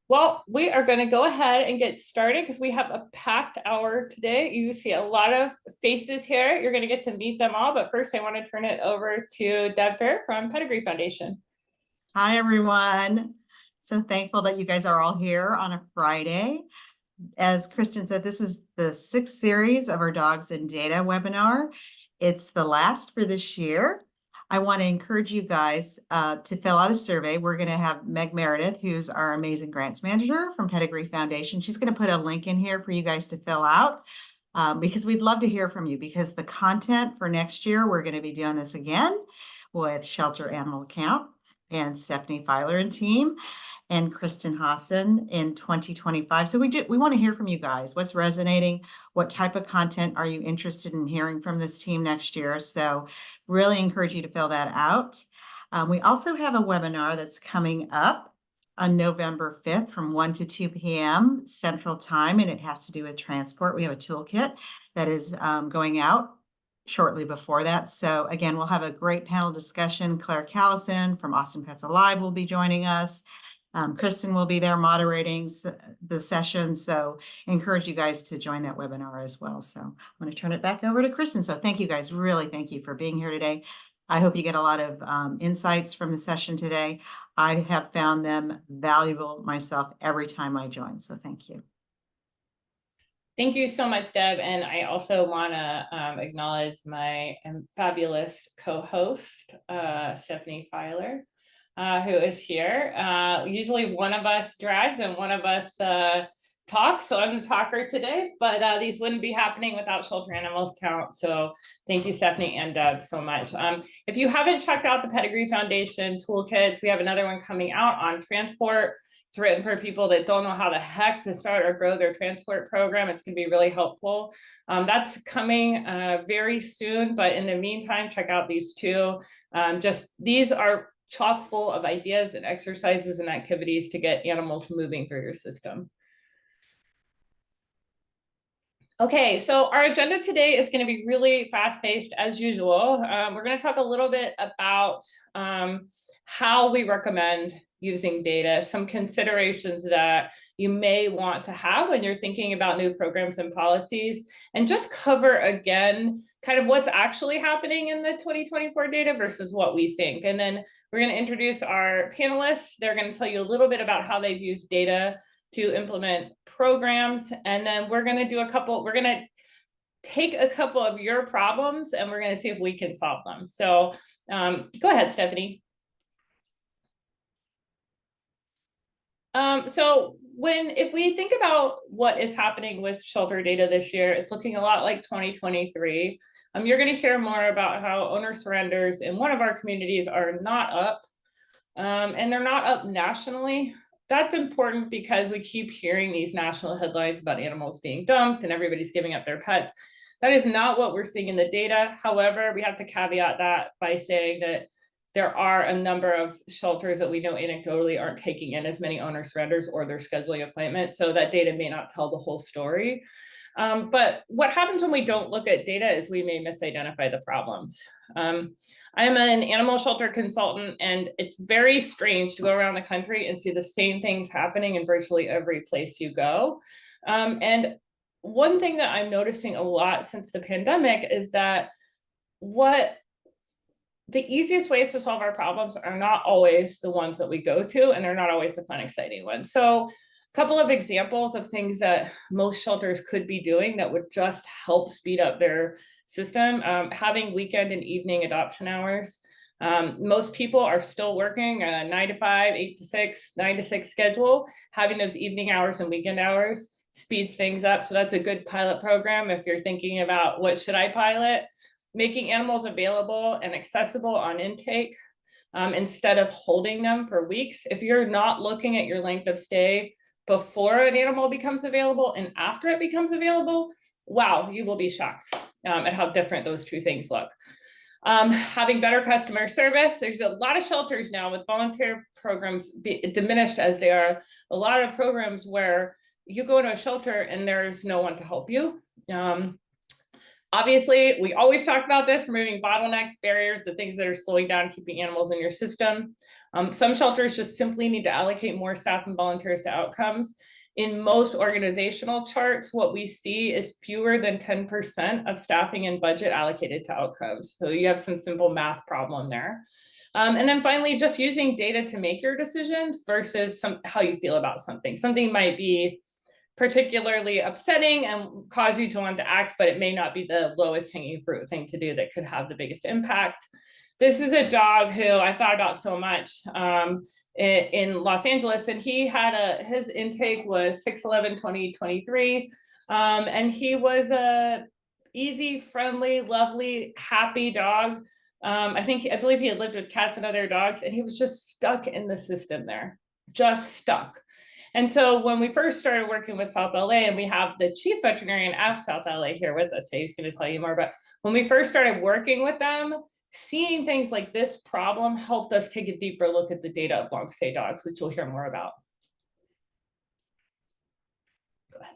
Well, we are going to go ahead and get started because we have a packed hour today. You see a lot of faces here. You're going to get to meet them all. But first, I want to turn it over to Deb Fair from Pedigree Foundation. Hi, everyone. So thankful that you guys are all here on a Friday. As Kristen said, this is the 6th series of our Dogs and Data webinar. It's the last for this year. I want to encourage you guys to fill out a survey. We're going to have Meg Meredith, who's our amazing grants manager from Pedigree Foundation. She's going to put a link in here for you guys to fill out because we'd love to hear from you, because the content for next year, we're going to be doing this again with Shelter Animal Account and Stephanie Filer and team, and Kristen Hassen in 2025. So we want to hear from you guys. What's resonating? What type of content are you interested in hearing from this team next year? So really encourage you to fill that out. We also have a webinar that's coming up on November 5th from 1 to 2 p.m. Central Time, and it has to do with transport. We have a toolkit that is going out shortly before that. So again, we'll have a great panel discussion. Claire Callison from Austin Pets Alive will be joining us. Kristen will be there moderating the session. So I encourage you guys to join that webinar as well. So I'm going to turn it back over to Kristen. So thank you guys. Really thank you for being here today. I hope you get a lot of insights from the session today. I have found them valuable myself every time I join. So thank you. Thank you so much, Deb. And I also want to acknowledge my fabulous co-host, Stephanie Filer, who is here. Usually one of us drags and one of us talks. So I'm the talker today, but these wouldn't be happening without Shelter Animals Count. So thank you, Stephanie and Deb, so much. If you haven't checked out the Pedigree Foundation toolkits, we have another one coming out on transport. It's written for people that don't know how the heck to start or grow their transport program. It's going to be really helpful. That's coming very soon. But in the meantime, check out these two. These are chock full of ideas and exercises and activities to get animals moving through your system. Okay, so our agenda today is going to be really fast-paced as usual. We're going to talk a little bit about how we recommend using data, some considerations that you may want to have when you're thinking about new programs and policies, and just cover again kind of what's actually happening in the 2024 data versus what we think. And then we're going to introduce our panelists. They're going to tell you a little bit about how they've used data to implement programs. And then we're going to do we're going to take a couple of your problems and we're going to see if we can solve them. So go ahead, Stephanie. If we think about what is happening with shelter data this year, it's looking a lot like 2023. You're going to hear more about how owner surrenders in one of our communities are not up, and they're not up nationally. That's important because we keep hearing these national headlines about animals being dumped and everybody's giving up their pets. That is not what we're seeing in the data. However, we have to caveat that by saying that there are a number of shelters that we know anecdotally aren't taking in as many owner surrenders or they're scheduling appointments. So that data may not tell the whole story. But what happens when we don't look at data is we may misidentify the problems. I'm an animal shelter consultant, and it's very strange to go around the country and see the same things happening in virtually every place you go. And one thing that I'm noticing a lot since the pandemic is that the easiest ways to solve our problems are not always the ones that we go to, and they're not always the fun, exciting ones. So a couple of examples of things that most shelters could be doing that would just help speed up their system: having weekend and evening adoption hours. Most people are still working a 9 to 5, 8 to 6, 9 to 6 schedule. Having those evening hours and weekend hours speeds things up. So that's a good pilot program if you're thinking about what should I pilot. Making animals available and accessible on intake instead of holding them for weeks. If you're not looking at your length of stay before an animal becomes available and after it becomes available, wow, you will be shocked at how different those two things look. Having better customer service. There's a lot of shelters now with volunteer programs diminished as they are. A lot of programs where you go into a shelter and there's no one to help you. Obviously, we always talk about this, removing bottlenecks, barriers, the things that are slowing down keeping animals in your system. Some shelters just simply need to allocate more staff and volunteers to outcomes. In most organizational charts, what we see is fewer than 10% of staffing and budget allocated to outcomes. So you have some simple math problem there. And then finally, just using data to make your decisions versus how you feel about something. Something might be particularly upsetting and cause you to want to act, but it may not be the lowest hanging fruit thing to do that could have the biggest impact. This is a dog who I thought about so much in Los Angeles, and he had his intake was 6/11/2023, and he was a easy, friendly, lovely, happy dog. I believe he had lived with cats and other dogs, and he was just stuck in the system there, just stuck. And so when we first started working with South LA, and we have the chief veterinarian at South LA here with us, so he's going to tell you more, but when we first started working with them, seeing things like this problem helped us take a deeper look at the data of long stay dogs, which you'll hear more about. Go ahead.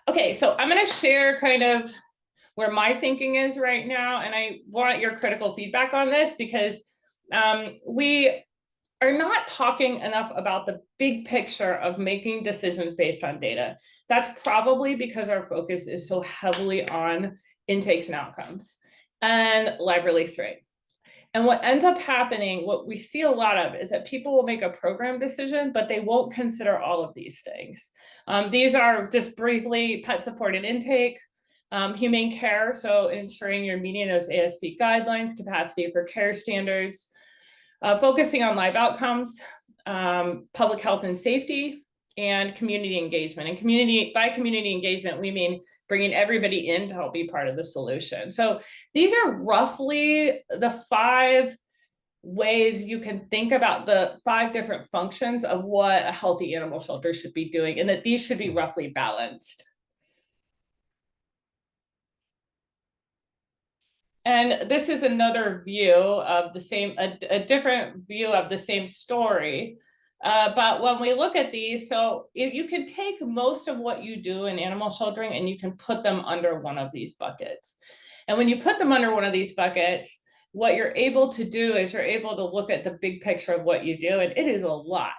Okay, so I'm going to share kind of where my thinking is right now, and I want your critical feedback on this because we are not talking enough about the big picture of making decisions based on data. That's probably because our focus is so heavily on intakes and outcomes and live release rate. And what ends up happening, what we see a lot of, is that people will make a program decision, but they won't consider all of these things. These are just briefly pet supported intake, humane care, so ensuring you're meeting those ASV guidelines, capacity for care standards, focusing on live outcomes, public health and safety, and community engagement. And by community engagement, we mean bringing everybody in to help be part of the solution. So these are roughly the 5 ways you can think about the 5 different functions of what a healthy animal shelter should be doing, and that these should be roughly balanced. And this is another view of the same, a different view of the same story. But when we look at these, so if you can take most of what you do in animal sheltering and you can put them under one of these buckets. And when you put them under one of these buckets, what you're able to do is you're able to look at the big picture of what you do, and it is a lot.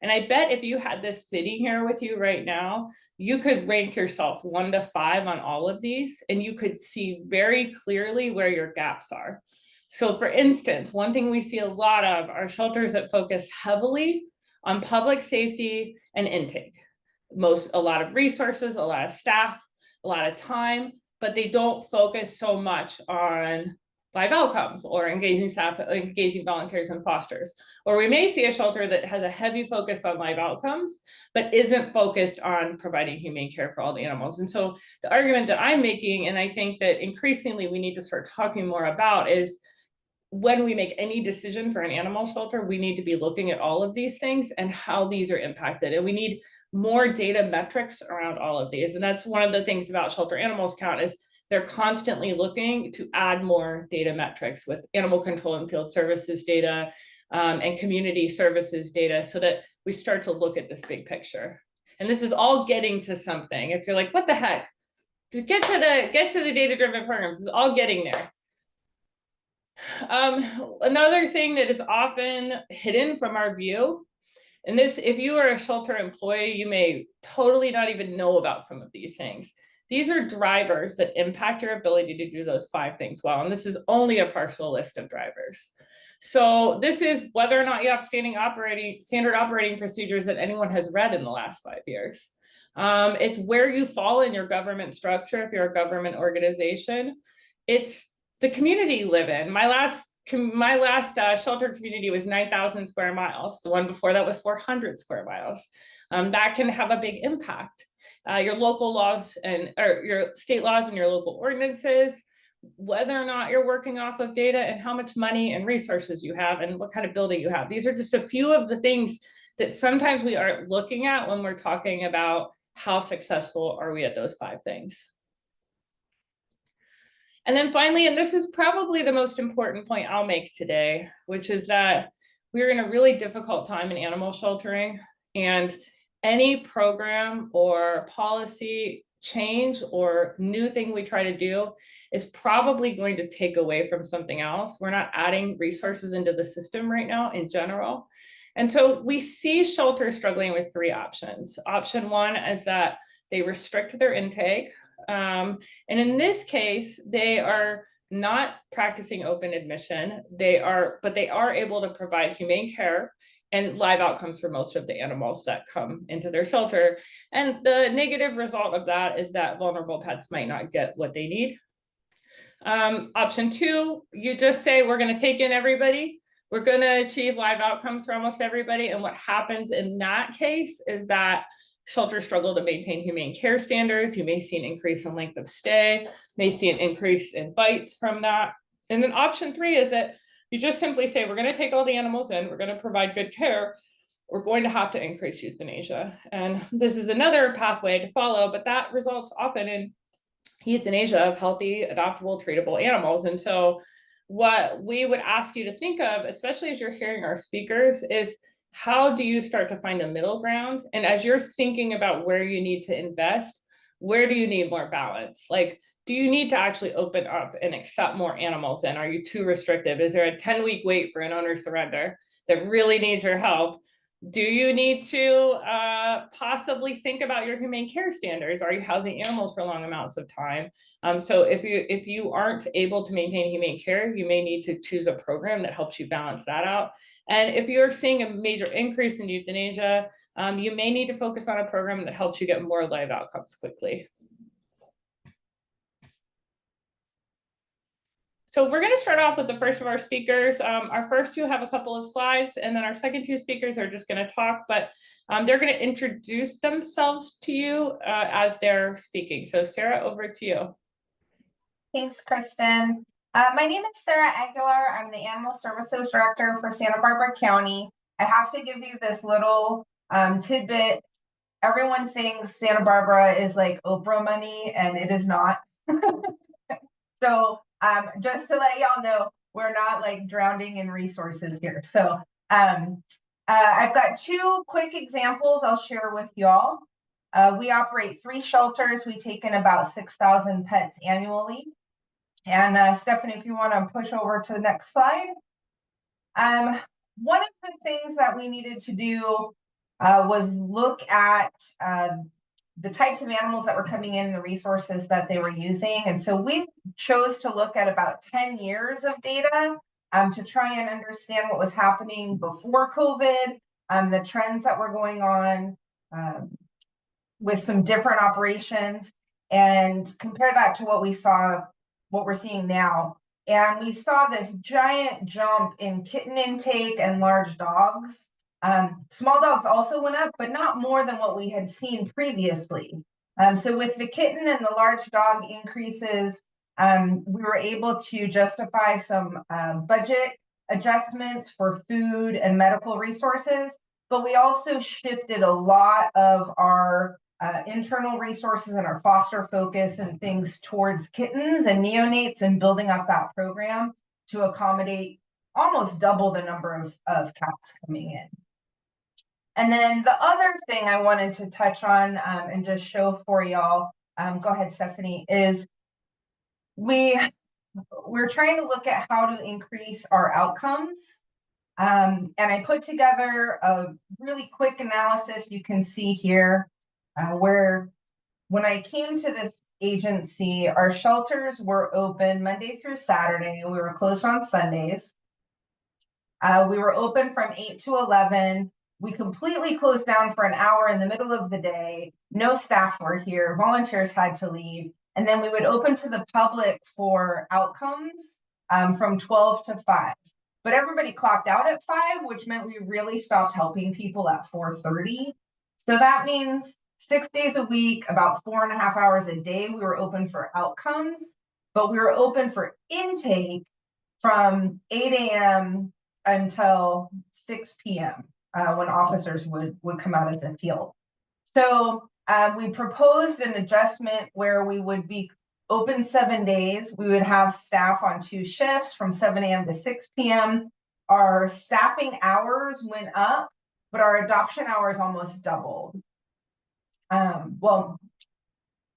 And I bet if you had this sitting here with you right now, you could rank yourself 1 to 5 on all of these, and you could see very clearly where your gaps are. So for instance, one thing we see a lot of are shelters that focus heavily on public safety and intake. A lot of resources, a lot of staff, a lot of time, but they don't focus so much on live outcomes or engaging staff, engaging volunteers and fosters. Or we may see a shelter that has a heavy focus on live outcomes, but isn't focused on providing humane care for all the animals. And so the argument that I'm making, and I think that increasingly we need to start talking more about, is when we make any decision for an animal shelter, we need to be looking at all of these things and how these are impacted. And we need more data metrics around all of these. And that's one of the things about Shelter Animals Count is they're constantly looking to add more data metrics with animal control and field services data and community services data so that we start to look at this big picture. And this is all getting to something. If you're like, what the heck? To get to the data-driven programs, this is all getting there. Another thing that is often hidden from our view, and this, if you are a shelter employee, you may totally not even know about some of these things. These are drivers that impact your ability to do those 5 things well. And this is only a partial list of drivers. So this is whether or not you have standard operating procedures that anyone has read in the last 5 years. It's where you fall in your government structure if you're a government organization. It's the community you live in. My last shelter community was 9,000 square miles. The one before that was 400 square miles. That can have a big impact. Your local laws or your state laws and your local ordinances, whether or not you're working off of data and how much money and resources you have and what kind of building you have. These are just a few of the things that sometimes we aren't looking at when we're talking about how successful are we at those 5 things. And then finally, and this is probably the most important point I'll make today, which is that we're in a really difficult time in animal sheltering, and any program or policy change or new thing we try to do is probably going to take away from something else. We're not adding resources into the system right now in general. And so we see shelters struggling with three options. Option one is that they restrict their intake. And in this case, they are not practicing open admission. But they are able to provide humane care and live outcomes for most of the animals that come into their shelter. And the negative result of that is that vulnerable pets might not get what they need. Option two, you just say, we're going to take in everybody. We're going to achieve live outcomes for almost everybody. And what happens in that case is that shelters struggle to maintain humane care standards. You may see an increase in length of stay, may see an increase in bites from that. And then option three is that you just simply say, we're going to take all the animals in, we're going to provide good care, we're going to have to increase euthanasia. And this is another pathway to follow, but that results often in euthanasia of healthy, adoptable, treatable animals. And so what we would ask you to think of, especially as you're hearing our speakers, is how do you start to find a middle ground? And as you're thinking about where you need to invest, where do you need more balance? Like, do you need to actually open up and accept more animals in? Are you too restrictive? Is there a 10-week wait for an owner surrender that really needs your help? Do you need to possibly think about your humane care standards? Are you housing animals for long amounts of time? So if you aren't able to maintain humane care, you may need to choose a program that helps you balance that out. And if you're seeing a major increase in euthanasia, you may need to focus on a program that helps you get more live outcomes quickly. So we're going to start off with the first of our speakers. Our first two have a couple of slides, and then our second two speakers are just going to talk, but they're going to introduce themselves to you as they're speaking. So Sarah, over to you. Thanks, Kristen. My name is Sarah Aguilar. I'm the Animal Services Director for Santa Barbara County. I have to give you this little tidbit. Everyone thinks Santa Barbara is like Oprah money, and it is not. So just to let y'all know, we're not like drowning in resources here. So I've got two quick examples I'll share with y'all. We operate 3 shelters. We take in about 6,000 pets annually. And Stephanie, if you want to push over to the next slide. One of the things that we needed to do was look at the types of animals that were coming in, the resources that they were using. And so we chose to look at about 10 years of data to try and understand what was happening before COVID, the trends that were going on with some different operations, and compare that to what we're seeing now. And we saw this giant jump in kitten intake and large dogs. Small dogs also went up, but not more than what we had seen previously. So with the kitten and the large dog increases, we were able to justify some budget adjustments for food and medical resources, but we also shifted a lot of our internal resources and our foster focus and things towards kittens and neonates and building up that program to accommodate almost double the number of cats coming in. And then the other thing I wanted to touch on and just show for y'all, go ahead, Stephanie, is we're trying to look at how to increase our outcomes. And I put together a really quick analysis you can see here where when I came to this agency, our shelters were open Monday through Saturday. We were closed on Sundays. We were open from 8 to 11. We completely closed down for an hour in the middle of the day. No staff were here. Volunteers had to leave. And then we would open to the public for outcomes from 12 to 5. But everybody clocked out at 5, which meant we really stopped helping people at 4:30. So that means 6 days a week, about 4.5 hours a day, we were open for outcomes, but we were open for intake from 8 a.m. until 6 p.m. When officers would come out of the field. So we proposed an adjustment where we would be open 7 days. We would have staff on 2 shifts from 7 a.m. to 6 p.m. Our staffing hours went up, but our adoption hours almost doubled. Well,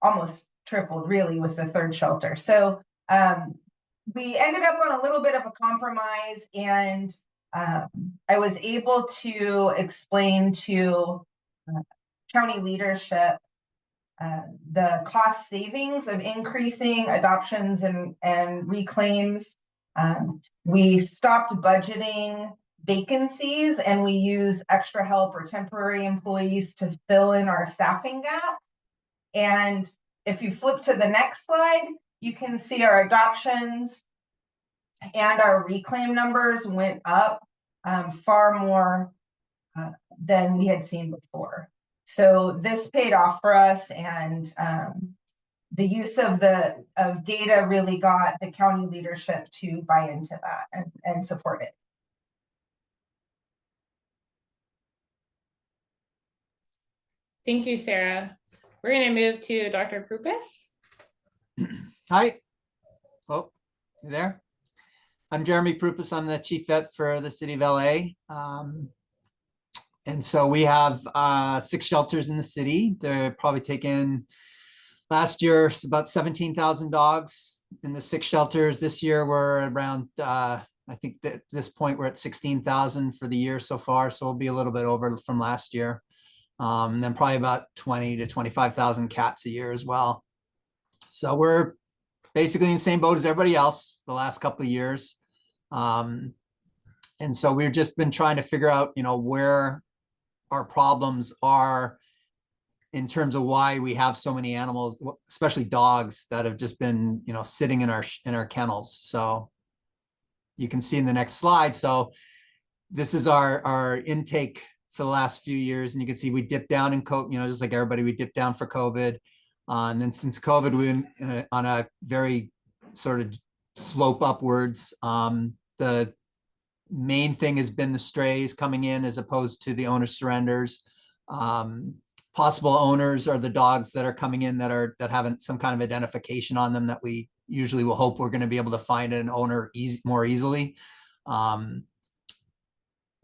almost tripled really with the third shelter. So we ended up on a little bit of a compromise, and I was able to explain to county leadership the cost savings of increasing adoptions and reclaims. We stopped budgeting vacancies, and we use extra help or temporary employees to fill in our staffing gaps. And if you flip to the next slide, you can see our adoptions and our reclaim numbers went up far more than we had seen before. So this paid off for us, and the use of data really got the county leadership to buy into that and support it. Thank you, Sarah. We're going to move to Dr. Prupas. Hi. Oh, you there? I'm Jeremy Prupas. I'm the chief vet for the city of LA. And so we have 6 shelters in the city. They're probably taken last year about 17,000 dogs in the 6 shelters. This year we're around, I think that at this point we're at 16,000 for the year so far. So we'll be a little bit over from last year. Then probably about 20 to 25,000 cats a year as well. So we're basically in the same boat as everybody else the last couple of years. And so we've just been trying to figure out, where our problems are in terms of why we have so many animals, especially dogs, that have just been, sitting in our kennels. So you can see in the next slide. So this is our intake for the last few years, and you can see we dipped down in COVID, just like everybody, we dipped down for COVID. And then since COVID, we've been on a very sort of slope upwards. The main thing has been the strays coming in as opposed to the owner surrenders. Possible owners are the dogs that are coming in that have some kind of identification on them that we usually will hope we're going to be able to find an owner more easily.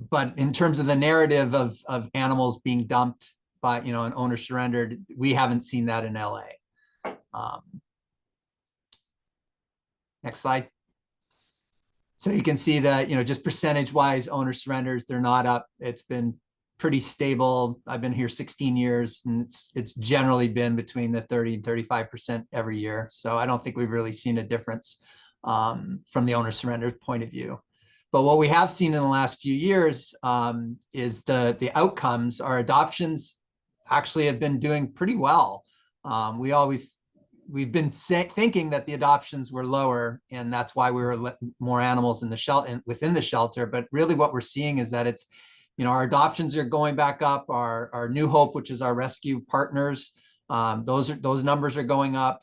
But in terms of the narrative of animals being dumped by, an owner surrendered, we haven't seen that in LA. Next slide. So you can see that, just percentage wise, owner surrenders, they're not up. It's been pretty stable. I've been here 16 years, and it's generally been between the 30 and 35% every year. So I don't think we've really seen a difference from the owner surrender point of view. But what we have seen in the last few years is the outcomes. Our adoptions actually have been doing pretty well. We've been thinking that the adoptions were lower, and that's why we were more animals in the shelter within the shelter. But really, what we're seeing is that it's, our adoptions are going back up. Our New Hope, which is our rescue partners, those numbers are going up.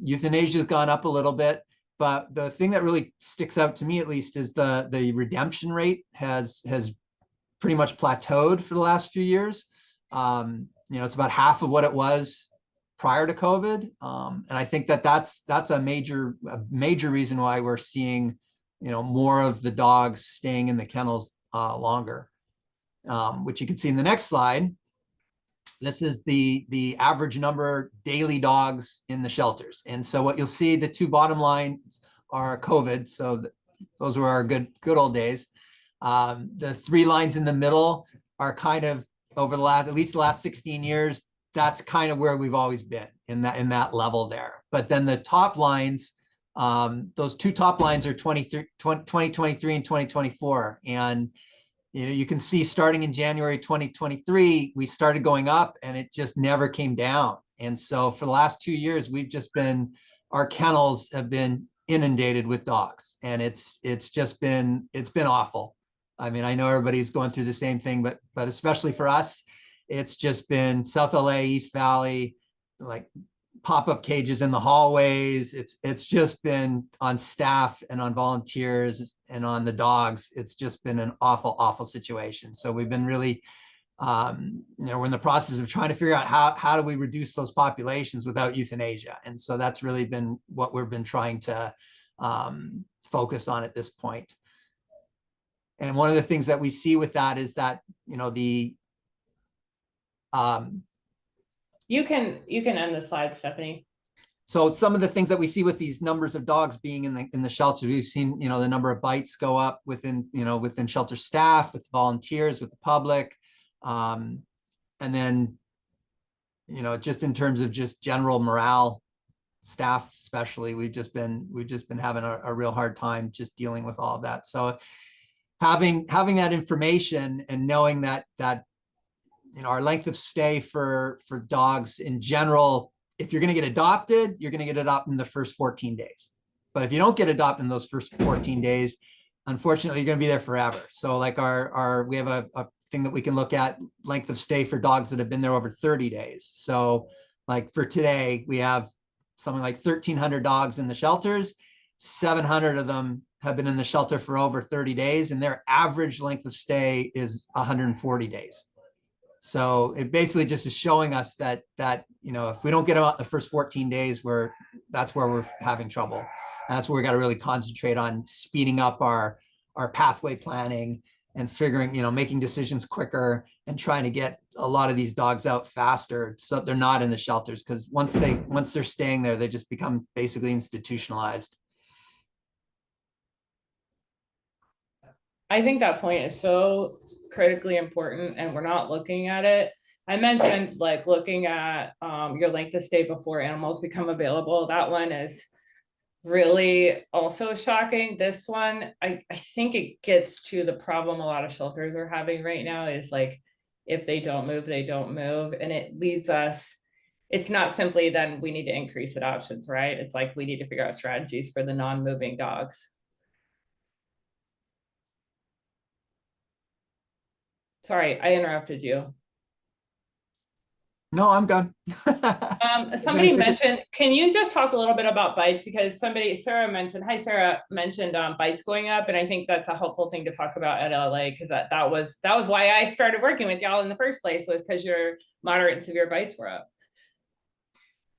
Euthanasia has gone up a little bit. But the thing that really sticks out to me, at least, is the redemption rate has pretty much plateaued for the last few years. It's about half of what it was prior to COVID, and I think that's a major reason why we're seeing more of the dogs staying in the kennels longer, which you can see in the next slide. This is the average number daily dogs in the shelters. And so what you'll see, the 2 bottom lines are COVID. So those were our good old days. The 3 lines in the middle are kind of over at least the last 16 years, that's kind of where we've always been in that level there. But then the top lines, those 2 top lines are 2023 and 2024. And you can see starting in January 2023, we started going up, and it just never came down. And so for the last 2 years, our kennels have been inundated with dogs, and it's been awful. I mean, I know everybody's going through the same thing, but especially for us, it's just been South LA, East Valley, like pop-up cages in the hallways. It's just been on staff and on volunteers and on the dogs. It's just been an awful situation. So we've been really, we're in the process of trying to figure out how do we reduce those populations without euthanasia. And so that's really been what we've been trying to focus on at this point. And one of the things that we see with that is that, You can end the slide, Stephanie. So some of the things that we see with these numbers of dogs being in the shelter, we've seen, you know, the number of bites go up within, you know, within shelter staff, with volunteers, with the public. And then, you know, just in terms of just general morale, staff especially, we've just been having a real hard time just dealing with all of that. So having that information and knowing that you know, our length of stay for dogs in general, if you're going to get adopted, you're going to get adopted in the first 14 days. But if you don't get adopted in those first 14 days, unfortunately, you're going to be there forever. So like we have a thing that we can look at, length of stay for dogs that have been there over 30 days. So like for today, we have something like 1,300 dogs in the shelters. 700 of them have been in the shelter for over 30 days, and their average length of stay is 140 days. So it basically just is showing us that you know, if we don't get them out the first 14 days, that's where we're having trouble. And that's where we got to really concentrate on speeding up our pathway planning and figuring, you know, making decisions quicker and trying to get a lot of these dogs out faster so they're not in the shelters, because once they're staying there, they just become basically institutionalized. I think that point is so critically important, and we're not looking at it. I mentioned like looking at your length of stay before animals become available. That one is really also shocking. This one, I think it gets to the problem a lot of shelters are having right now is like, if they don't move, they don't move. And it leads us, it's not simply then we need to increase adoptions, right? It's like we need to figure out strategies for the non-moving dogs. Sorry, I interrupted you. No, I'm done. Somebody mentioned, can you just talk a little bit about bites? Because Sarah mentioned bites going up. And I think that's a helpful thing to talk about at LA, because that was why I started working with y'all in the first place, was because your moderate and severe bites were up.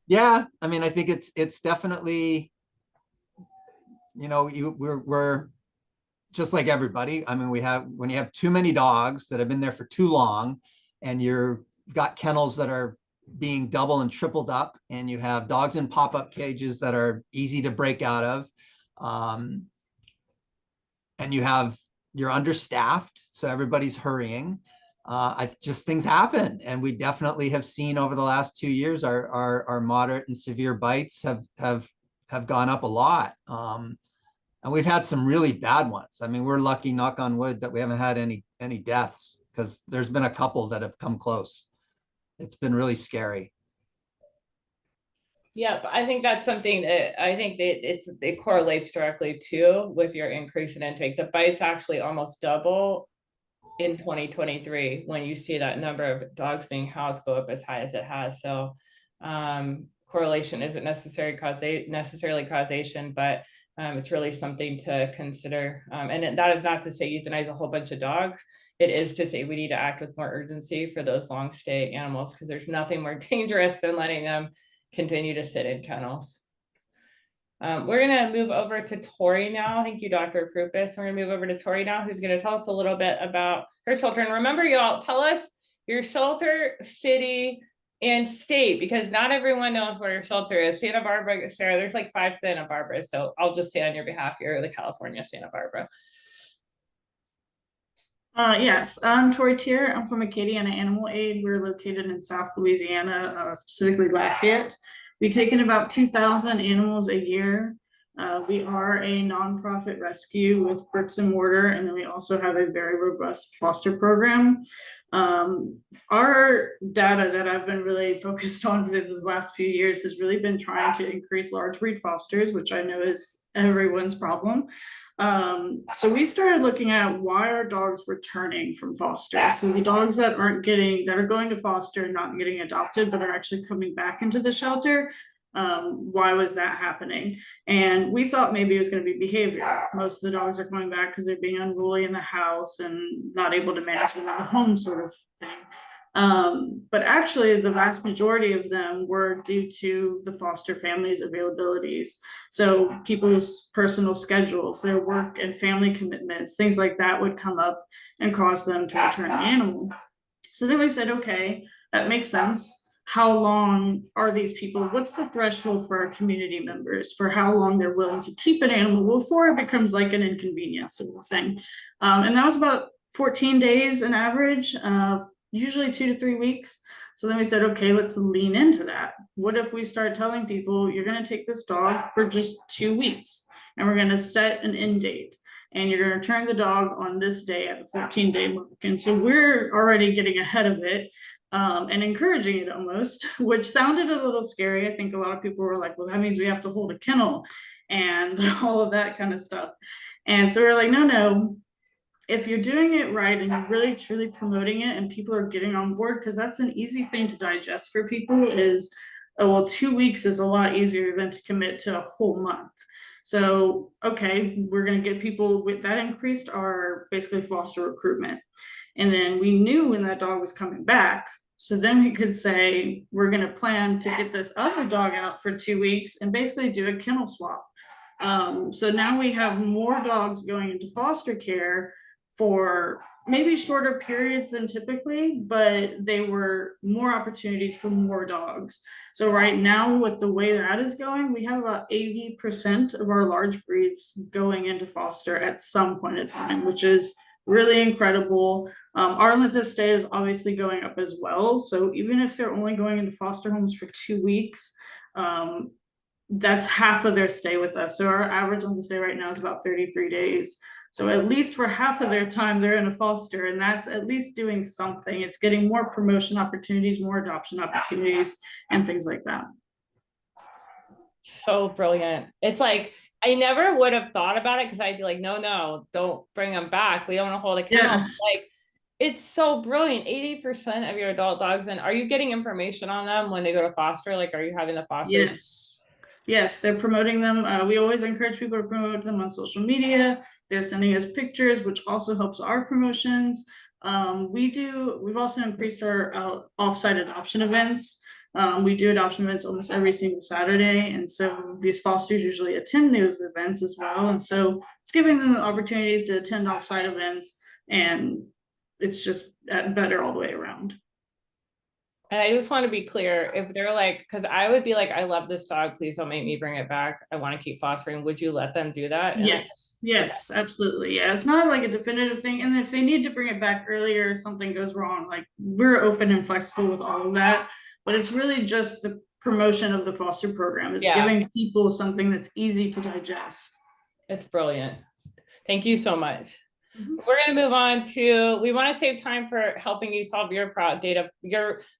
Yeah, I mean, I think it's definitely, you know, we're just like everybody. I mean, when you have too many dogs that have been there for too long, and you've got kennels that are being double and tripled up, and you have dogs in pop-up cages that are easy to break out of, and you're understaffed, so everybody's hurrying. Things happen, and we definitely have seen over the last 2 years our moderate and severe bites have gone up a lot. And we've had some really bad ones. I mean, we're lucky, knock on wood, that we haven't had any deaths, because there's been a couple that have come close. It's been really scary. Yeah, but I think that's something that I think that it correlates directly too with your increase in intake. The bites actually almost double in 2023 when you see that number of dogs being housed go up as high as it has. So correlation isn't necessarily causation, but it's really something to consider. And that is not to say euthanize a whole bunch of dogs. It is to say we need to act with more urgency for those long stay animals, because there's nothing more dangerous than letting them continue to sit in kennels. We're going to move over to Tori now. Thank you, Dr. Prupas. We're going to move over to Tori now, who's going to tell us a little bit about her shelter. And remember, y'all, tell us your shelter, city, and state, because not everyone knows where your shelter is. Santa Barbara, Sarah, there's like 5 Santa Barbaras, so I'll just say on your behalf, you're the California Santa Barbara. Yes, I'm Tori Teer. I'm from Acadiana Animal Aid. We're located in South Louisiana, specifically Lafayette. We take in about 2,000 animals a year. We are a nonprofit rescue with bricks and mortar, and then we also have a very robust foster program. Our data that I've been really focused on for these last few years has really been trying to increase large breed fosters, which I know is everyone's problem. So we started looking at why are dogs returning from foster. So the dogs that are going to foster and not getting adopted, but are actually coming back into the shelter. Why was that happening? And we thought maybe it was going to be behavior. Most of the dogs are coming back because they're being unruly in the house and not able to manage them in the home, sort of thing. But actually the vast majority of them were due to the foster families' availabilities. So people's personal schedules, their work and family commitments, things like that would come up and cause them to return the animal. So then we said, okay, that makes sense. how long are these people, what's the threshold for our community members for how long they're willing to keep an animal before it becomes like an inconvenience sort of thing. And that was about 14 days an average, usually 2 to 3 weeks. So then we said, okay, let's lean into that. What if we start telling people, you're going to take this dog for just 2 weeks and we're going to set an end date and you're going to return the dog on this day at the 14-day mark. And so we're already getting ahead of it. And encouraging it almost, which sounded a little scary. I think a lot of people were like, well, that means we have to hold a kennel and all of that kind of stuff. And so we're like, no, if you're doing it right and you're really truly promoting it and people are getting on board, because that's an easy thing to digest for people is, oh, well, 2 weeks is a lot easier than to commit to a whole month. So, okay, we're going to get people with that, increased our basically foster recruitment. And then we knew when that dog was coming back. So then we could say, we're going to plan to get this other dog out for 2 weeks and basically do a kennel swap. So now we have more dogs going into foster care for maybe shorter periods than typically, but they were more opportunities for more dogs. So right now, with the way that is going, we have about 80% of our large breeds going into foster at some point in time, which is really incredible. Our length of stay is obviously going up as well. So even if they're only going into foster homes for 2 weeks, that's half of their stay with us. So our average length of stay right now is about 33 days. So at least for half of their time, they're in a foster, and that's at least doing something. It's getting more promotion opportunities, more adoption opportunities, and things like that. So brilliant. It's like, I never would have thought about it because I'd be like, no, don't bring them back. We don't want to hold a kennel. Yeah. Like, it's so brilliant. 80% of your adult dogs. And are you getting information on them when they go to foster? Like, are you having the foster? Yes, they're promoting them. We always encourage people to promote them on social media. They're sending us pictures, which also helps our promotions. We've also increased our off-site adoption events. We do adoption events almost every single Saturday. And so these fosters usually attend those events as well. And so it's giving them the opportunities to attend off-site events, and it's just better all the way around. And I just want to be clear, if they're like, because I would be like, I love this dog, please don't make me bring it back. I want to keep fostering. Would you let them do that? Yes, absolutely. Yeah, it's not like a definitive thing. And if they need to bring it back earlier, something goes wrong, like we're open and flexible with all of that. But it's really just the promotion of the foster program is giving people something that's easy to digest. It's brilliant. Thank you so much. We're going to move on to, we want to save time for helping you solve your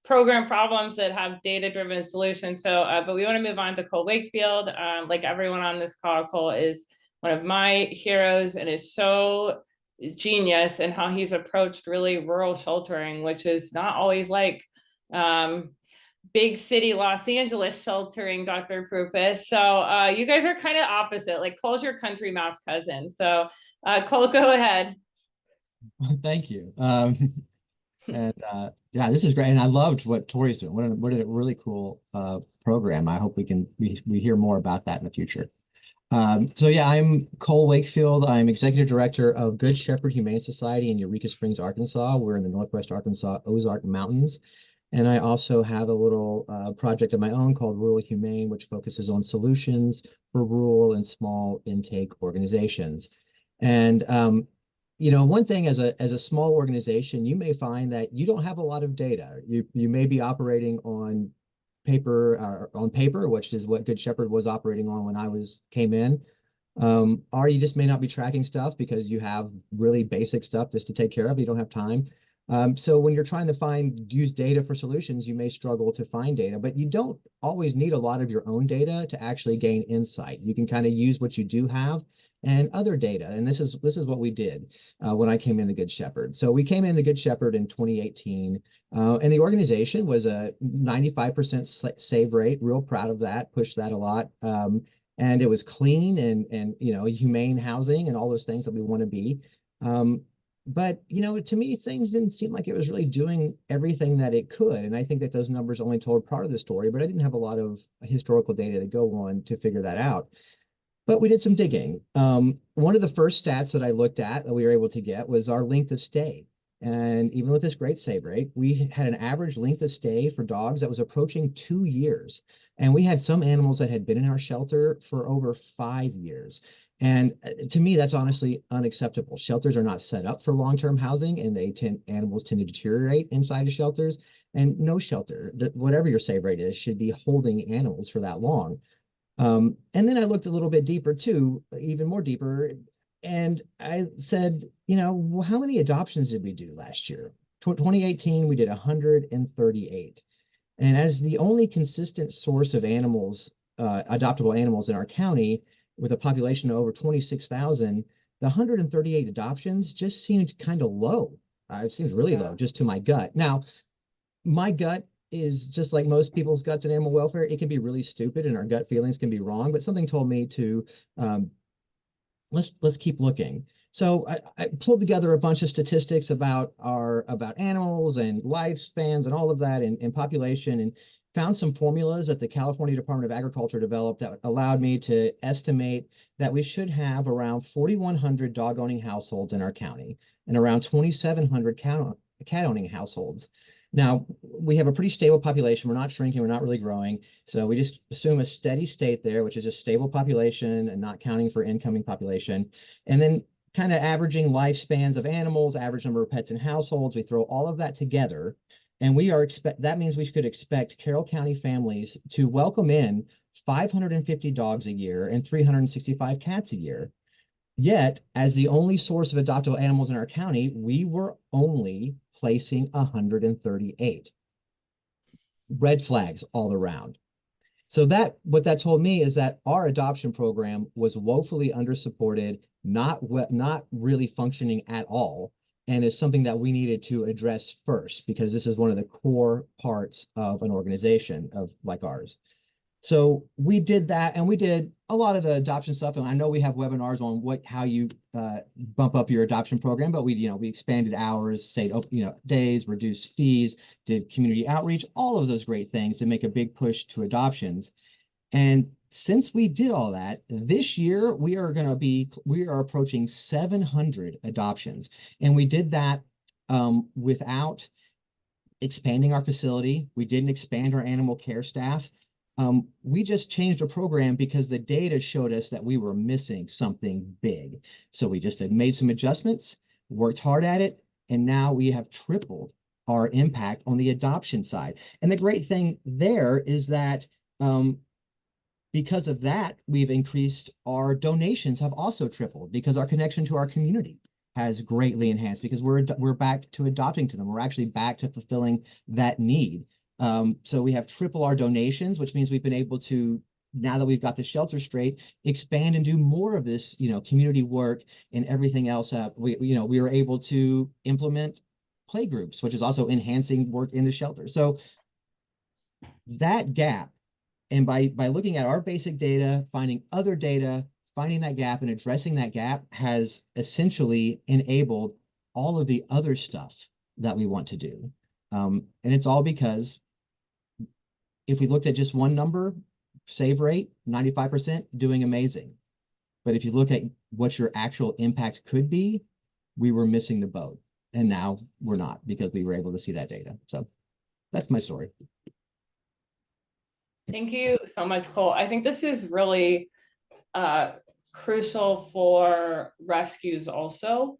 program problems that have data-driven solutions. So, but we want to move on to Cole Wakefield. Like everyone on this call, Cole is one of my heroes and is so genius in how he's approached really rural sheltering, which is not always like big city Los Angeles sheltering, Dr. Prupas. So you guys are kind of opposite, like Cole's your country mouse cousin. So Cole, go ahead. Thank you. Yeah, this is great. And I loved what Tori's doing. What a really cool program. I hope we hear more about that in the future. So yeah, I'm Cole Wakefield. I'm Executive Director of Good Shepherd Humane Society in Eureka Springs, Arkansas. We're in the Northwest Arkansas Ozark Mountains. And I also have a little project of my own called Rural Humane, which focuses on solutions for rural and small intake organizations. And one thing as a small organization, you may find that you don't have a lot of data. You may be operating on paper, which is what Good Shepherd was operating on when I came in. Or you just may not be tracking stuff because you have really basic stuff just to take care of. You don't have time. So when you're trying to use data for solutions, you may struggle to find data, but you don't always need a lot of your own data to actually gain insight. You can kind of use what you do have and other data. And this is what we did when I came into Good Shepherd. So we came into Good Shepherd in 2018, and the organization was a 95% save rate. Real proud of that, pushed that a lot. And it was clean and humane housing and all those things that we want to be. But, to me, things didn't seem like it was really doing everything that it could. And I think that those numbers only told part of the story, but I didn't have a lot of historical data to go on to figure that out. But we did some digging. One of the first stats that I looked at that we were able to get was our length of stay. And even with this great save rate, we had an average length of stay for dogs that was approaching 2 years. And we had some animals that had been in our shelter for over 5 years. And to me, that's honestly unacceptable. Shelters are not set up for long-term housing, and animals tend to deteriorate inside of shelters. And no shelter, whatever your save rate is, should be holding animals for that long. And then I looked a little bit deeper too, even more deeper, and I said, well, how many adoptions did we do last year? 2018, we did 138. And as the only consistent source of animals, adoptable animals in our county, with a population of over 26,000, the 138 adoptions just seemed kind of low. It seems really low just to my gut. Now, my gut is just like most people's guts in animal welfare. It can be really stupid and our gut feelings can be wrong, but something told me to let's keep looking. So I pulled together a bunch of statistics about animals and lifespans and all of that and population, and found some formulas that the California Department of Agriculture developed that allowed me to estimate that we should have around 4,100 dog owning households in our county and around 2,700 cat owning households. Now, we have a pretty stable population. We're not shrinking, we're not really growing. So we just assume a steady state there, which is a stable population and not counting for incoming population. And then kind of averaging lifespans of animals, average number of pets in households. We throw all of that together. And that means we could expect Carroll County families to welcome in 550 dogs a year and 365 cats a year. Yet, as the only source of adoptable animals in our county, we were only placing 138. Red flags all around. So what that told me is that our adoption program was woefully undersupported, not really functioning at all, and is something that we needed to address first, because this is one of the core parts of an organization like ours. So we did that, and we did a lot of the adoption stuff. And I know we have webinars on how you bump up your adoption program, but we expanded hours, stayed open, days, reduced fees, did community outreach, all of those great things to make a big push to adoptions. And since we did all that, this year we are approaching 700 adoptions, and we did that without expanding our facility. We didn't expand our animal care staff. We just changed our program because the data showed us that we were missing something big. So we just had made some adjustments, worked hard at it, and now we have tripled our impact on the adoption side. And the great thing there is that because of that, we've increased our donations have also tripled, because our connection to our community has greatly enhanced, because we're back to adopting to them. We're actually back to fulfilling that need. So we have triple our donations, which means we've been able to, now that we've got the shelter straight, expand and do more of this, community work and everything else. We were able to implement play groups, which is also enhancing work in the shelter. So that gap, and by looking at our basic data, finding other data, finding that gap and addressing that gap, has essentially enabled all of the other stuff that we want to do. And it's all because if we looked at just one number, save rate, 95%, doing amazing. But if you look at what your actual impact could be, we were missing the boat. And now we're not, because we were able to see that data. So that's my story. Thank you so much, Cole. I think this is really crucial for rescues also,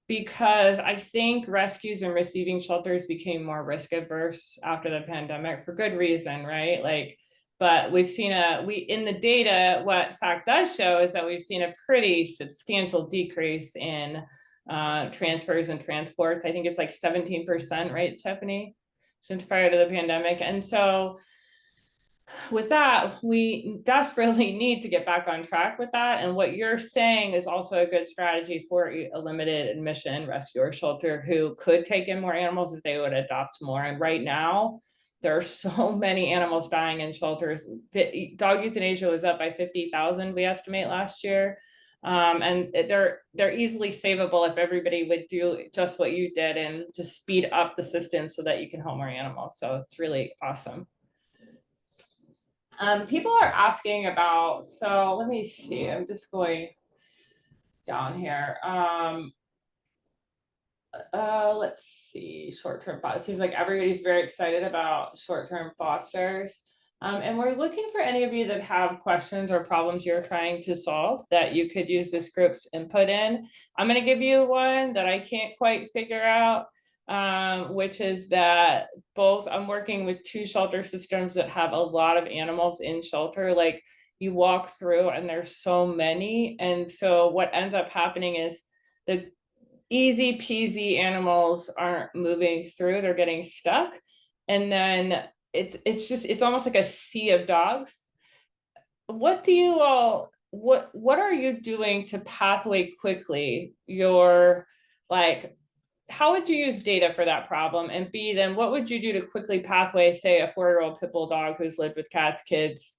because I think rescues and receiving shelters became more risk averse after the pandemic, for good reason, right? But we've seen in the data, what SAC does show is that we've seen a pretty substantial decrease in transfers and transports. I think it's like 17%, right, Stephanie, since prior to the pandemic. And so with that, we desperately need to get back on track with that. And what you're saying is also a good strategy for a limited admission rescue or shelter who could take in more animals if they would adopt more. And right now, there are so many animals dying in shelters. Dog euthanasia was up by 50,000, we estimate, last year. And they're easily savable if everybody would do just what you did and just speed up the system so that you can home more animals. So it's really awesome. People are asking about, so let me see, I'm just going down here. Let's see, short-term foster. Seems like everybody's very excited about short-term fosters. And we're looking for any of you that have questions or problems you're trying to solve that you could use this group's input in. I'm going to give you one that I can't quite figure out, which is that I'm working with 2 shelter systems that have a lot of animals in shelter. Like, you walk through and there's so many. And so what ends up happening is the easy peasy animals aren't moving through, they're getting stuck. And then it's almost like a sea of dogs. What do you all, what are you doing to pathway quickly your, like, how would you use data for that problem? And B, then what would you do to quickly pathway, say, a 4-year-old pit bull dog who's lived with cats, kids,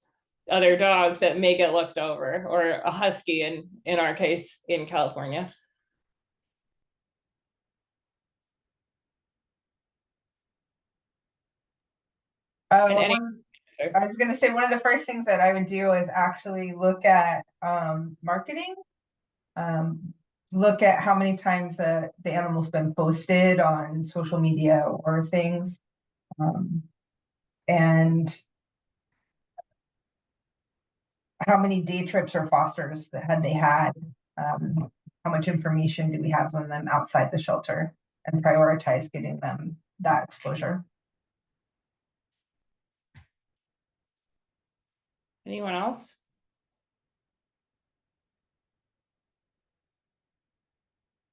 other dogs that may get looked over, or a husky in our case in California? And any, I was going to say, one of the first things that I would do is actually look at marketing. Look at how many times the animal's been posted on social media or things. And how many day trips or fosters that had they had. How much information do we have on them outside the shelter, and prioritize getting them that exposure. anyone else?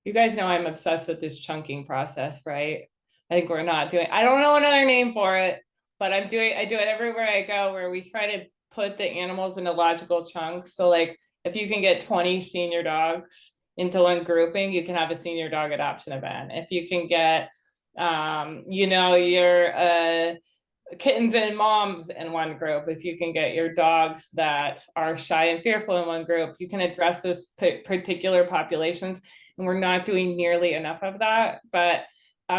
You guys know I'm obsessed with this chunking process, right? I think we're not doing, I don't know another name for it, but I do it everywhere I go, where we try to put the animals into logical chunks. So like, if you can get 20 senior dogs into one grouping, you can have a senior dog adoption event. If you can get, your kittens and moms in one group, if you can get your dogs that are shy and fearful in one group, you can address those particular populations. And we're not doing nearly enough of that. But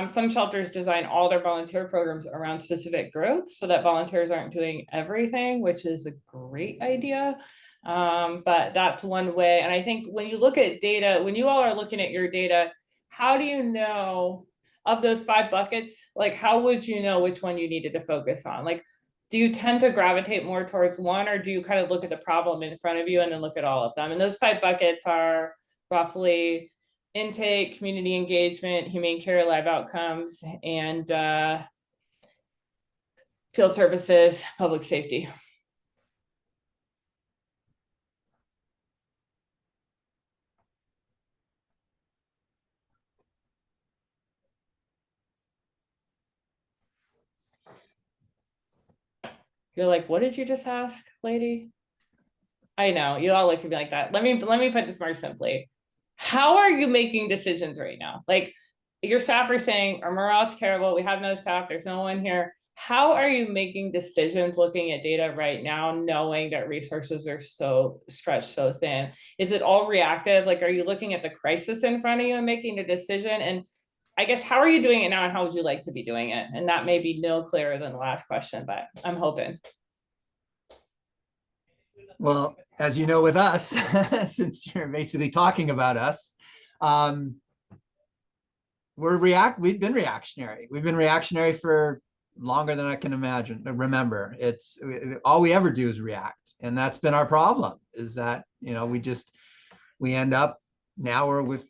some shelters design all their volunteer programs around specific groups so that volunteers aren't doing everything, which is a great idea. But that's one way. And I think when you look at data, when you all are looking at your data, how do you know of those 5 buckets? Like, how would you know which one you needed to focus on? Like, do you tend to gravitate more towards one, or do you kind of look at the problem in front of you and then look at all of them? And those 5 buckets are roughly intake, community engagement, humane care, live outcomes, and field services, public safety. You're like, what did you just ask, lady? I know, you all look at me like that. Let me put this more simply. How are you making decisions right now? Like, your staff are saying our morale's terrible, we have no staff, there's no one here. How are you making decisions looking at data right now, knowing that resources are so stretched so thin? Is it all reactive? Like, are you looking at the crisis in front of you and making a decision? And I guess, how are you doing it now, and how would you like to be doing it? And that may be no clearer than the last question, but I'm hoping. Well, as you know, with us, since you're basically talking about us, we've been reactionary. We've been reactionary for longer than I can remember. It's all we ever do is react. And that's been our problem, is that, we end up, now we're with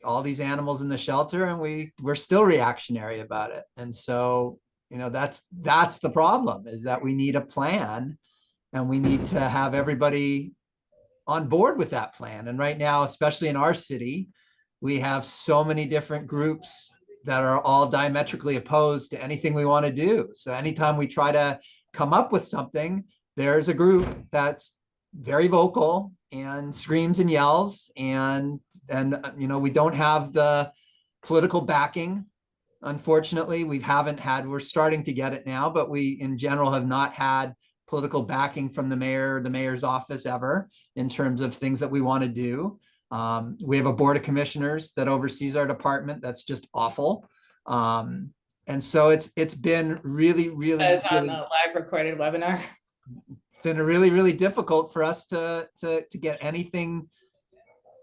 all these animals in the shelter, and we're still reactionary about it. And so, that's the problem, is that we need a plan, and we need to have everybody on board with that plan. And right now, especially in our city, we have so many different groups that are all diametrically opposed to anything we want to do. So anytime we try to come up with something, there's a group that's very vocal and screams and yells, and we don't have the political backing. Unfortunately, we're starting to get it now, but we in general have not had political backing from the mayor, the mayor's office ever, in terms of things that we want to do. We have a board of commissioners that oversees our department. That's just awful. And so it's been really, really, on the live recorded webinar. It's been really, really difficult for us to get anything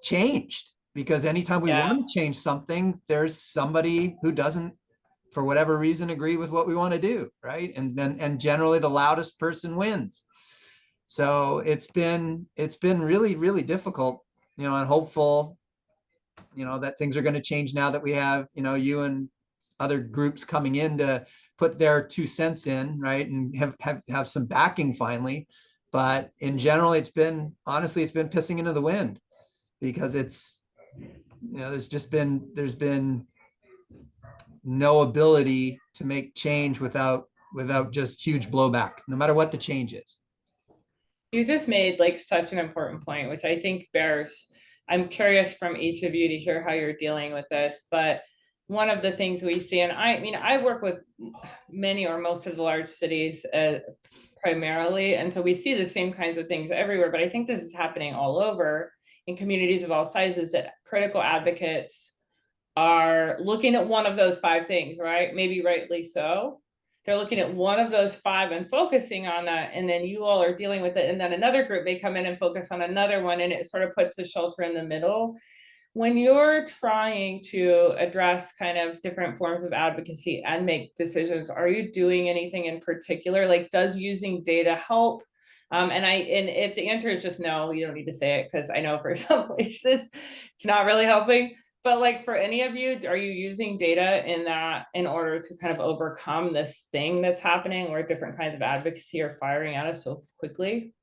changed. Because anytime we Yeah. want to change something, there's somebody who doesn't, for whatever reason, agree with what we want to do, right? And generally the loudest person wins. So it's been really, really difficult, and hopeful, that things are going to change now that we have, you and other groups coming in to put their 2 cents in, right? And have some backing finally. But in general, honestly, it's been pissing into the wind, because there's been no ability to make change without just huge blowback, no matter what the change is. You just made like such an important point, which I think I'm curious from each of you to hear how you're dealing with this, but one of the things we see, and I work with many or most of the large cities primarily, and so we see the same kinds of things everywhere, but I think this is happening all over in communities of all sizes, that critical advocates are looking at one of those 5 things, right? Maybe rightly so. They're looking at one of those 5 and focusing on that. And then you all are dealing with it. And then another group may come in and focus on another one. And it sort of puts the shelter in the middle. When you're trying to address kind of different forms of advocacy and make decisions, are you doing anything in particular? Like, does using data help? And if the answer is just no, you don't need to say it, because I know for some places it's not really helping. But like, for any of you, are you using data in order to kind of overcome this thing that's happening where different kinds of advocacy are firing at us so quickly?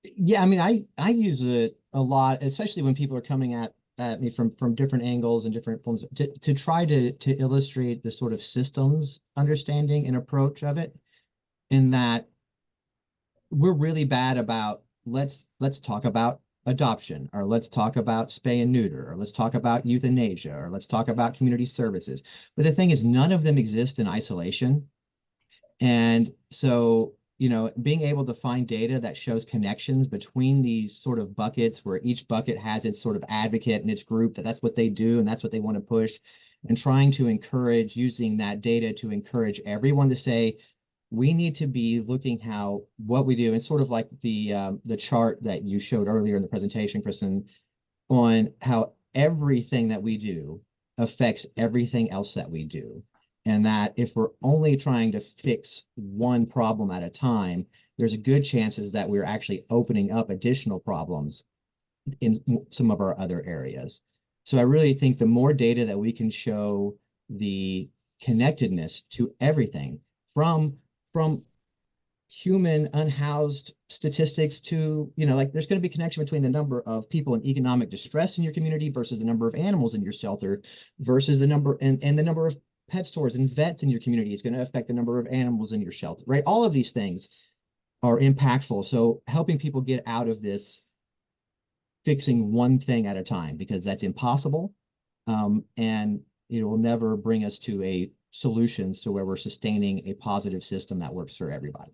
Yeah, I mean, I use it a lot, especially when people are coming at me from different angles and different forms to try to illustrate the sort of systems understanding and approach of it, in that we're really bad about let's talk about adoption, or let's talk about spay and neuter, or let's talk about euthanasia, or let's talk about community services. But the thing is, none of them exist in isolation. And so, being able to find data that shows connections between these sort of buckets, where each bucket has its sort of advocate and its group, that's what they do and that's what they want to push, and trying to encourage, using that data to encourage everyone to say, we need to be looking what we do, and sort of like the chart that you showed earlier in the presentation, Kristen, on how everything that we do affects everything else that we do. And that if we're only trying to fix one problem at a time, there's a good chances that we're actually opening up additional problems in some of our other areas. So I really think the more data that we can show the connectedness to everything, from human unhoused statistics to, like, there's going to be connection between the number of people in economic distress in your community versus the number of animals in your shelter, versus the number and the number of pet stores and vets in your community is going to affect the number of animals in your shelter, right? All of these things are impactful. So helping people get out of this fixing one thing at a time, because that's impossible. And it will never bring us to a solutions to where we're sustaining a positive system that works for everybody.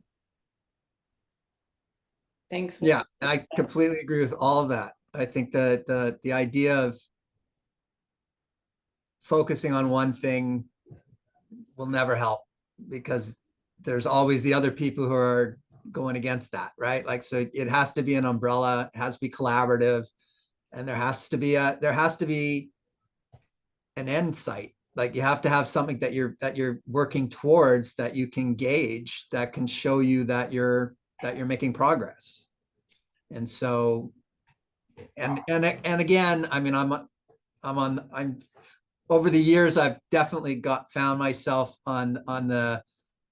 Thanks. Yeah, I completely agree with all of that. I think that the idea of focusing on one thing will never help, because there's always the other people who are going against that, right? Like, so it has to be an umbrella, it has to be collaborative, and there has to be an end sight. Like, you have to have something that you're working towards, that you can gauge, that can show you that you're making progress. And so, and again, I mean, I'm over the years, I've definitely found myself on the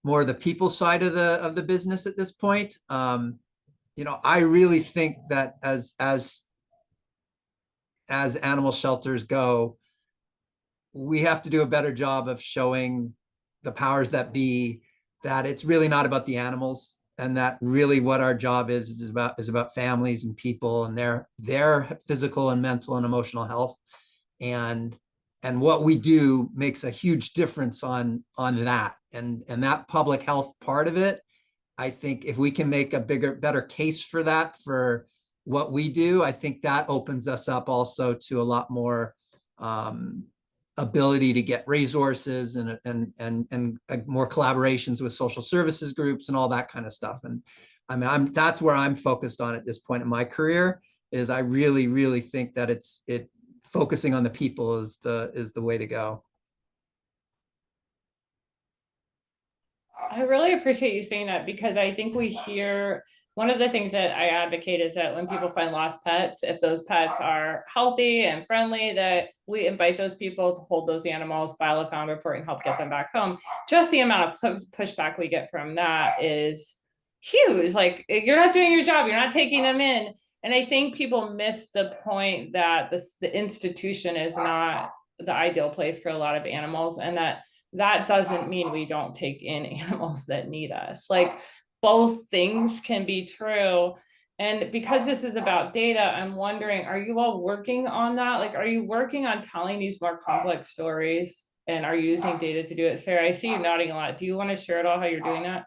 more the people side of the business at this point. I really think that as animal shelters go, we have to do a better job of showing the powers that be that it's really not about the animals, and that really what our job is about families and people and their physical and mental and emotional health. And what we do makes a huge difference on that. And that public health part of it, I think if we can make a better case for that, for what we do, I think that opens us up also to a lot more ability to get resources and more collaborations with social services groups and all that kind of stuff. And I mean, that's where I'm focused on at this point in my career. is I really, really think that focusing on the people is the way to go. I really appreciate you saying that, because I think we hear, one of the things that I advocate is that when people find lost pets, if those pets are healthy and friendly, that we invite those people to hold those animals, file a found report, and help get them back home. Just the amount of pushback we get from that is huge. Like, you're not doing your job, you're not taking them in. And I think people miss the point that the institution is not the ideal place for a lot of animals, and that doesn't mean we don't take in animals that need us. Like, both things can be true. And because this is about data, I'm wondering, are you all working on that? Like, are you working on telling these more complex stories, and are you using data to do it? Sarah, I see you nodding a lot. Do you want to share at all how you're doing that?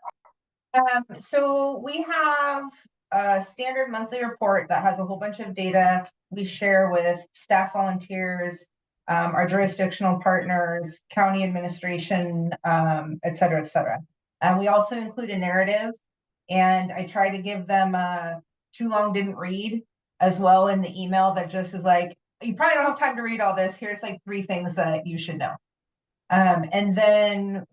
So we have a standard monthly report that has a whole bunch of data we share with staff volunteers, our jurisdictional partners, county administration, et cetera, et cetera. And we also include a narrative, and I try to give them too long didn't read as well in the email, that just is like, you probably don't have time to read all this. Here's like 3 things that you should know. And then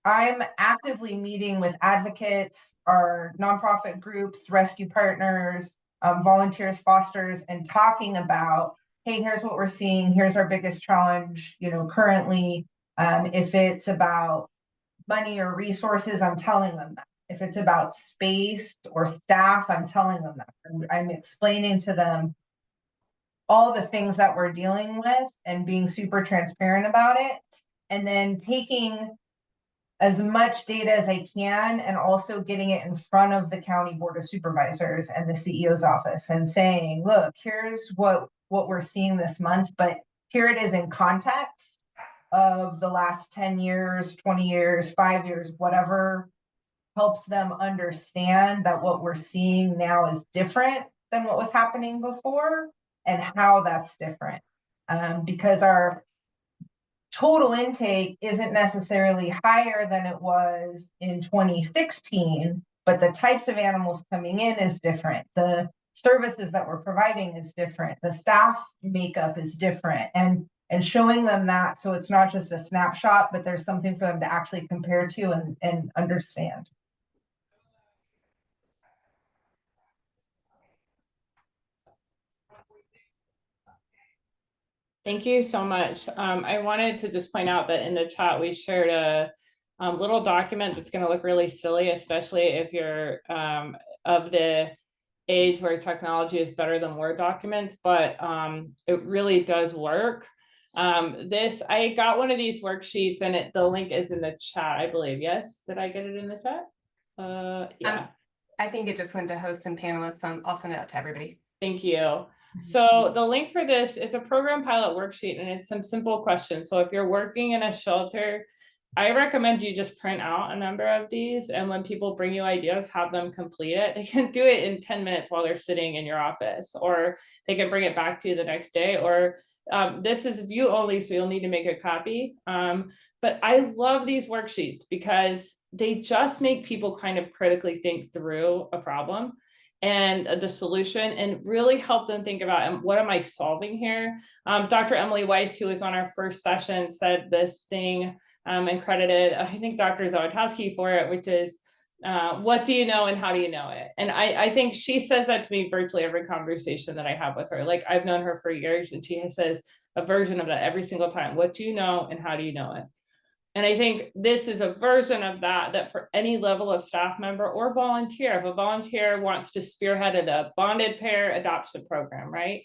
I'm actively meeting with advocates, our nonprofit groups, rescue partners, volunteers, fosters, and talking about, hey, here's what we're seeing. Here's our biggest challenge, currently. If it's about money or resources, I'm telling them that. If it's about space or staff, I'm telling them that. I'm explaining to them all the things that we're dealing with and being super transparent about it. And then taking as much data as I can, and also getting it in front of the county board of supervisors and the CEO's office, and saying, look, here's what we're seeing this month, but here it is in context of the last 10 years, 20 years, 5 years, whatever helps them understand that what we're seeing now is different than what was happening before, and how that's different. Because our total intake isn't necessarily higher than it was in 2016, but the types of animals coming in is different. The services that we're providing is different. The staff makeup is different, and showing them that, so it's not just a snapshot, but there's something for them to actually compare to and understand. Thank you so much. I wanted to just point out that in the chat, we shared a little document that's going to look really silly, especially if you're of the age where technology is better than Word documents, but it really does work. I got one of these worksheets, and the link is in the chat, I believe. Yes, did I get it in the chat? Yeah. I think it just went to hosts and panelists. I'll send it out to everybody. Thank you. So the link for this, it's a program pilot worksheet, and it's some simple questions. So if you're working in a shelter, I recommend you just print out a number of these, and when people bring you ideas, have them complete it. They can do it in 10 minutes while they're sitting in your office, or they can bring it back to you the next day, or this is view only, so you'll need to make a copy. But I love these worksheets because they just make people kind of critically think through a problem and the solution, and really help them think about, what am I solving here? Dr. Emily Weiss, who was on our first session, said this thing, and credited, I think, Dr. Zawatowski for it, which is, what do you know and how do you know it? And I think she says that to me virtually every conversation that I have with her. Like, I've known her for years, and she says a version of that every single time. What do you know and how do you know it? And I think this is a version of that for any level of staff member or volunteer, if a volunteer wants to spearhead a bonded pair adoption program, right?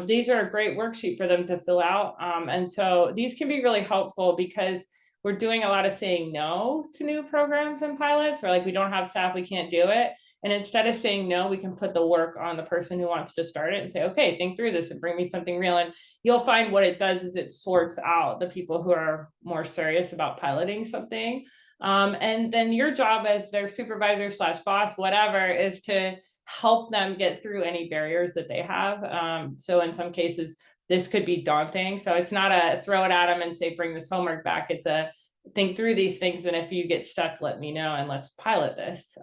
These are a great worksheet for them to fill out. And so these can be really helpful, because we're doing a lot of saying no to new programs and pilots. We're like, we don't have staff, we can't do it. And instead of saying no, we can put the work on the person who wants to start it and say, okay, think through this and bring me something real. And you'll find what it does is it sorts out the people who are more serious about piloting something. And then your job as their supervisor / boss, whatever, is to help them get through any barriers that they have. So in some cases, this could be daunting. So it's not a throw it at them and say, bring this homework back. It's a think through these things. And if you get stuck, let me know and let's pilot this.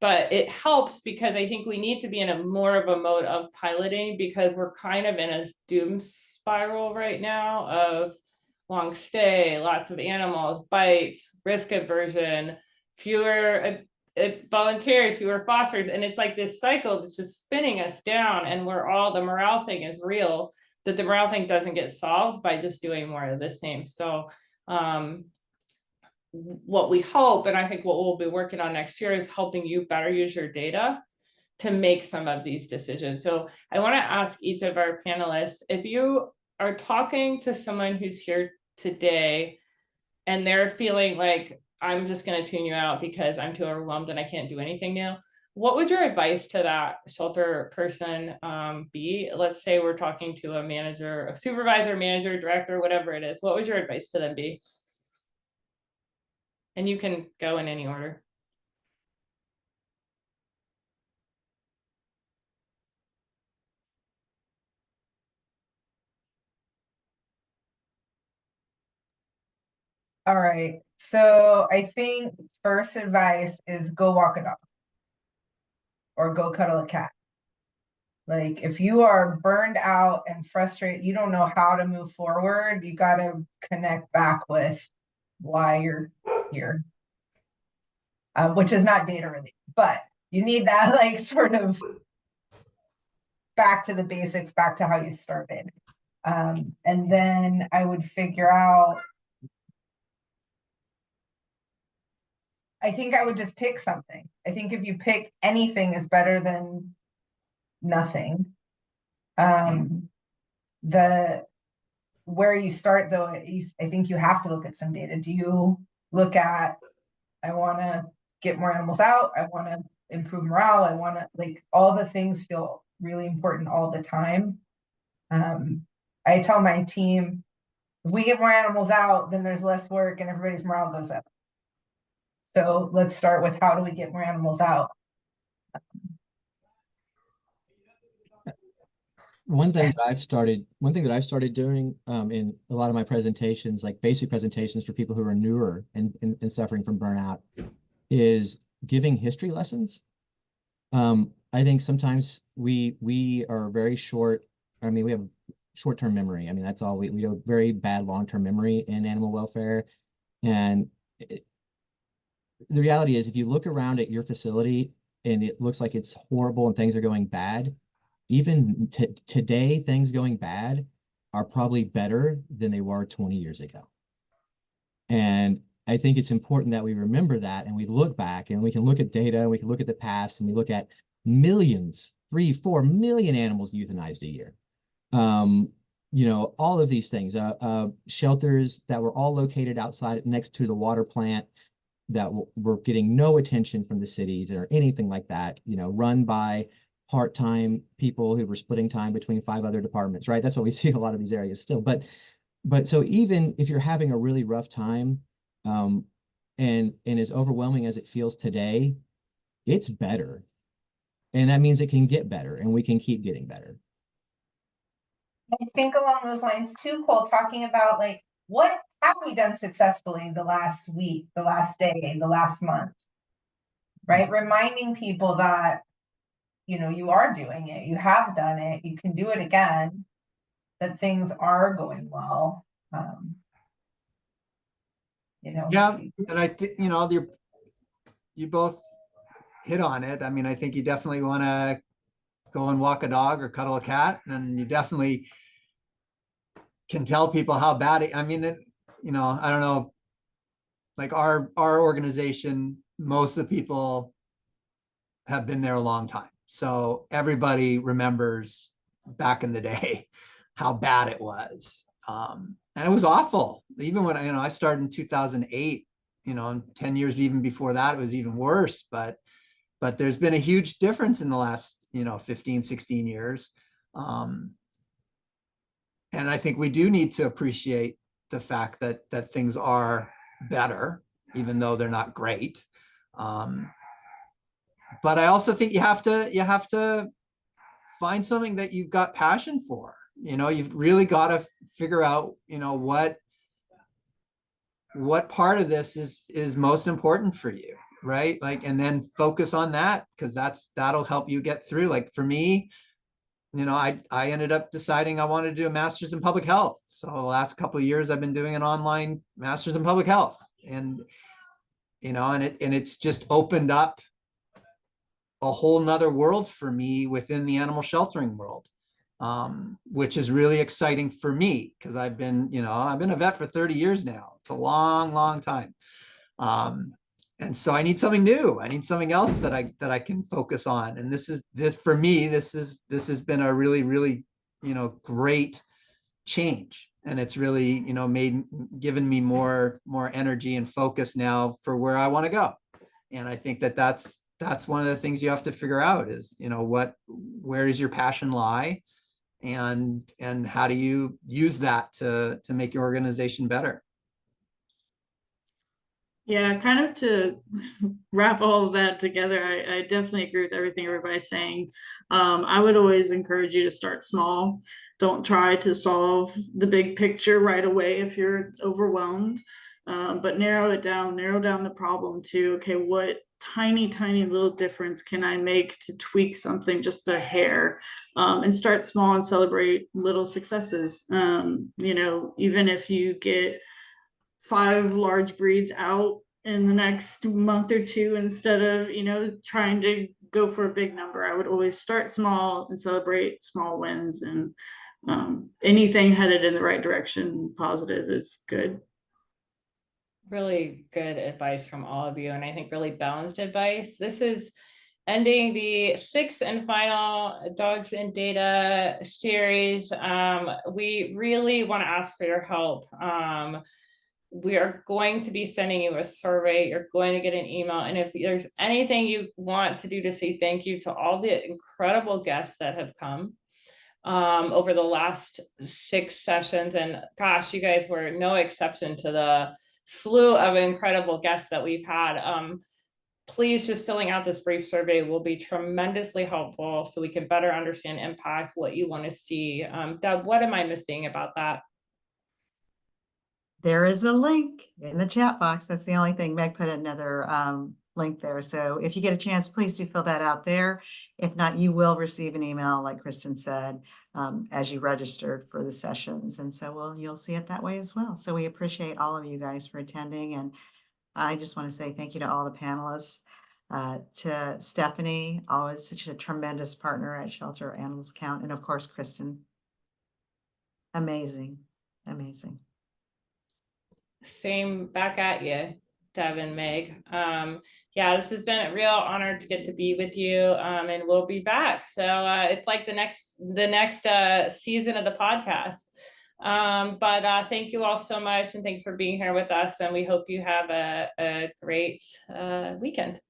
But it helps because I think we need to be in a more of a mode of piloting, because we're kind of in a doom spiral right now of long stay, lots of animals, bites, risk aversion, fewer volunteers, fewer fosters. And it's like this cycle that's just spinning us down, and we're all, the morale thing is real, that the morale thing doesn't get solved by just doing more of the same. So what we hope, and I think what we'll be working on next year, is helping you better use your data to make some of these decisions. So I want to ask each of our panelists, if you are talking to someone who's here today and they're feeling like, I'm just going to tune you out because I'm too overwhelmed and I can't do anything new, what would your advice to that shelter person be? Let's say we're talking to a manager, a supervisor, manager, director, whatever it is. What would your advice to them be? And you can go in any order. All right. So I think first advice is go walk a dog or go cuddle a cat. Like if you are burned out and frustrated, you don't know how to move forward, you got to connect back with why you're here, which is not data related, but you need that like sort of back to the basics, back to how you started. And then I would figure out, I think I would just pick something. I think if you pick anything is better than nothing. Where you start though, I think you have to look at some data. Do you look at, I want to get more animals out, I want to improve morale, I want to, like, all the things feel really important all the time. I tell my team, if we get more animals out, then there's less work and everybody's morale goes up. So let's start with, how do we get more animals out? One thing that I've started doing in a lot of my presentations, like basic presentations for people who are newer and suffering from burnout, is giving history lessons. I think sometimes we are very short. I mean, we have short-term memory. I mean, that's all we have very bad long-term memory in animal welfare. And the reality is, if you look around at your facility and it looks like it's horrible and things are going bad, even today, things going bad are probably better than they were 20 years ago. And I think it's important that we remember that, and we look back and we can look at data, and we can look at the past, and we look at millions, 3-4 million animals euthanized a year. You know, all of these things, shelters that were all located outside next to the water plant that were getting no attention from the cities or anything like that, you know, run by part-time people who were splitting time between 5 other departments, right? That's what we see in a lot of these areas still. But so even if you're having a really rough time, and as overwhelming as it feels today, it's better. And that means it can get better, and we can keep getting better. I think along those lines too, Cole, talking about like, what have we done successfully the last week, the last day, the last month, right? Reminding people that, you know, you are doing it, you have done it, you can do it again, that things are going well. You know, Yeah, and I think, you know, you both hit on it. I mean, I think you definitely want to go and walk a dog or cuddle a cat, and you definitely can tell people how bad it, I mean, you know, I don't know, like our organization, most of the people have been there a long time. So everybody remembers back in the day how bad it was. And it was awful. Even when, you know, I started in 2008, you know, and 10 years even before that, it was even worse. But there's been a huge difference in the last, you know, 15, 16 years. And I think we do need to appreciate the fact that things are better, even though they're not great. But I also think you have to find something that you've got passion for. You know, you've really got to figure out, you know, what part of this is most important for you. right? Like, and then focus on that, because that'll help you get through. Like for me, I ended up deciding I wanted to do a master's in public health. So the last couple of years I've been doing an online master's in public health, and it's just opened up a whole nother world for me within the animal sheltering world, which is really exciting for me, because I've been a vet for 30 years now. It's a long, long time. And so I need something new. I need something else that I can focus on. And this for me, this has been a really, really, great change. And it's really, given me more energy and focus now for where I want to go. And I think that's one of the things you have to figure out is, where does your passion lie? And how do you use that to make your organization better? Yeah, kind of to wrap all of that together, I definitely agree with everything everybody's saying. I would always encourage you to start small. Don't try to solve the big picture right away if you're overwhelmed, but narrow down the problem to, okay, what tiny little difference can I make to tweak something just a hair, and start small and celebrate little successes. Even if you get 5 large breeds out in the next month or two, instead of, trying to go for a big number, I would always start small and celebrate small wins, and anything headed in the right direction, positive, is good. Really good advice from all of you, and I think really balanced advice. This is ending the 6th and final Dogs and Data series. We really want to ask for your help. We are going to be sending you a survey. You're going to get an email. And if there's anything you want to do to say thank you to all the incredible guests that have come over the last 6 sessions, and gosh, you guys were no exception to the slew of incredible guests that we've had. Please, just filling out this brief survey will be tremendously helpful so we can better understand impact, what you want to see. Deb, what am I missing about that? There is a link in the chat box. That's the only thing. Meg put another link there. So if you get a chance, please do fill that out there. If not, you will receive an email, like Kristen said, as you registered for the sessions. And so you'll see it that way as well. So we appreciate all of you guys for attending. And I just want to say thank you to all the panelists, to Stephanie, always such a tremendous partner at Shelter Animals Count. And of course, Kristen. Amazing. Same back at you, Deb and Meg. Yeah, this has been a real honor to get to be with you, and we'll be back. So it's like the next season of the podcast. But thank you all so much, and thanks for being here with us, and we hope you have a great weekend.